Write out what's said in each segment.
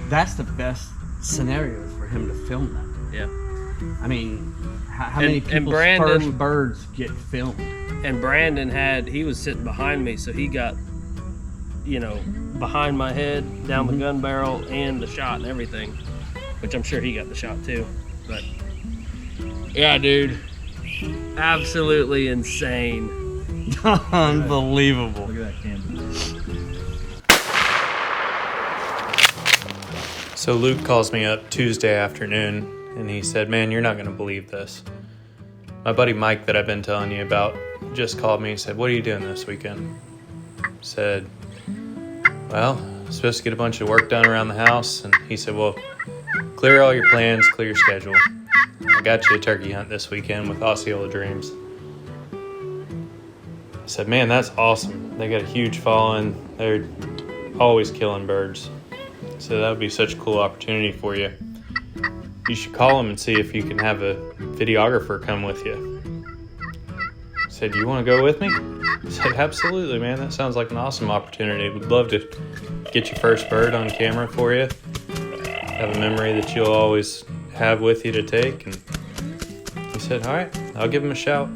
that's the best scenario for him to film that. Yeah. I mean, how many people's first birds get filmed? And Brandon he was sitting behind me, so he got, behind my head, down the gun barrel, and the shot and everything. Which I'm sure he got the shot too. But yeah, dude. Absolutely insane. Unbelievable. Look at that canvas. So Luke calls me up Tuesday afternoon and he said, "Man, you're not going to believe this. My buddy Mike that I've been telling you about just called me and said, 'What are you doing this weekend?' Said, 'Well, I'm supposed to get a bunch of work done around the house.' And he said, 'Well, clear all your plans, clear your schedule. I got you a turkey hunt this weekend with Osceola Dreams.' I said, 'Man, that's awesome. They got a huge following. They're always killing birds. So that would be such a cool opportunity for you. You should call them and see if you can have a videographer come with you.' I said, 'You want to go with me?' I said, 'Absolutely, man. That sounds like an awesome opportunity. Would love to get your first bird on camera for you. Have a memory that you'll always have with you to take.' And he said, 'All right, I'll give him a shout.'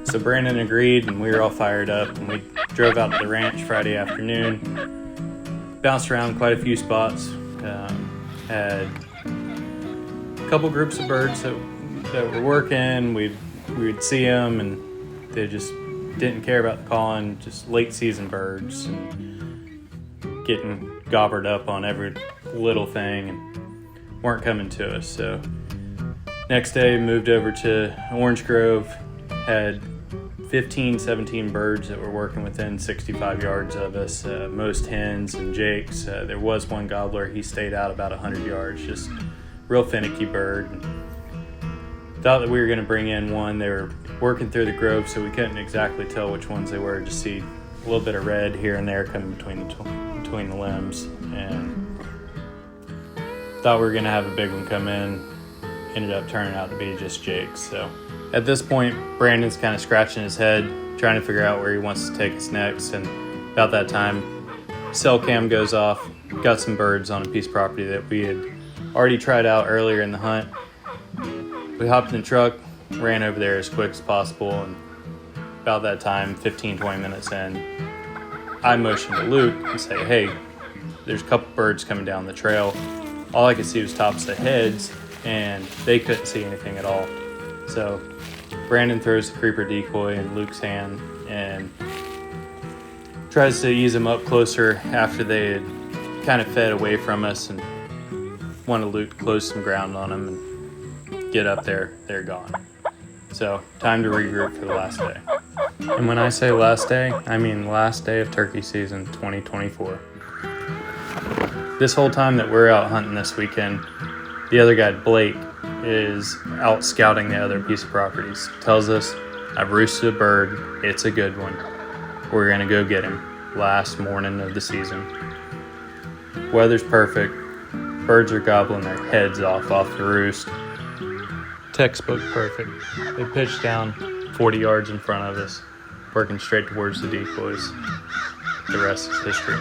So Brandon agreed, and we were all fired up, and we drove out to the ranch Friday afternoon. Bounced around quite a few spots. Had a couple groups of birds that were working. We would see them, and they just didn't care about the calling. Just late season birds, and getting gobbled up on every little thing, and weren't coming to us. So next day, moved over to Orange Grove. Had 15, 17 birds that were working within 65 yards of us, most hens and jakes. There was one gobbler, he stayed out about 100 yards, just real finicky bird. Thought that we were going to bring in one. They were working through the grove, so we couldn't exactly tell which ones they were. Just see a little bit of red here and there coming between the limbs, and thought we were going to have a big one come in. Ended up turning out to be just jakes. So at this point, Brandon's kind of scratching his head, trying to figure out where he wants to take us next. And about that time, cell cam goes off. Got some birds on a piece of property that we had already tried out earlier in the hunt. We hopped in the truck, ran over there as quick as possible, and about that time, 15, 20 minutes in, I motioned to Luke and say, "Hey, there's a couple birds coming down the trail." All I could see was tops of heads, and they couldn't see anything at all. So Brandon throws the creeper decoy in Luke's hand and tries to ease them up closer after they had kind of fed away from us, and wanted Luke to close some ground on them and get up there. They're gone. So time to regroup for the last day. And when I say last day, I mean last day of turkey season 2024. This whole time that we're out hunting this weekend, the other guy, Blake, is out scouting the other piece of properties. Tells us, "I've roosted a bird. It's a good one. We're going to go get him." Last morning of the season. Weather's perfect. Birds are gobbling their heads off the roost. Textbook perfect. They pitched down 40 yards in front of us, working straight towards the decoys. The rest is history.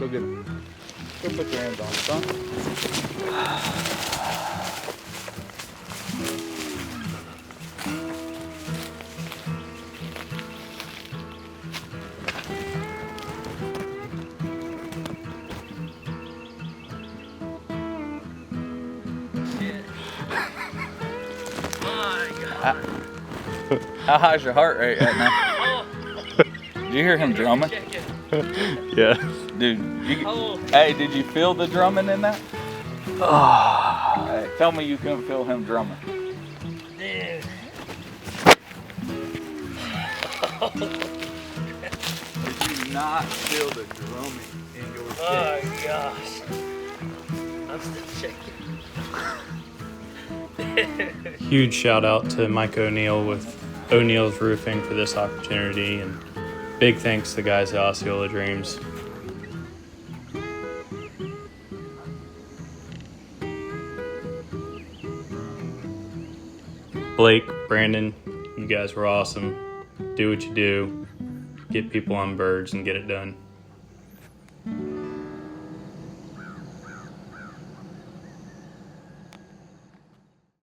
Go get him. Go put your hands on it, son. How high's your heart rate right now? Did you hear him drumming? Yeah. Dude, hey, did you feel the drumming in that? Hey, tell me you couldn't feel him drumming. Dude. Did you not feel the drumming in your chest? Oh gosh. I'm still shaking. Huge shout out to Mike O'Neill with O'Neill's Roofing for this opportunity, and big thanks to the guys at Osceola Dreams. Blake, Brandon, you guys were awesome. Do what you do. Get people on birds and get it done.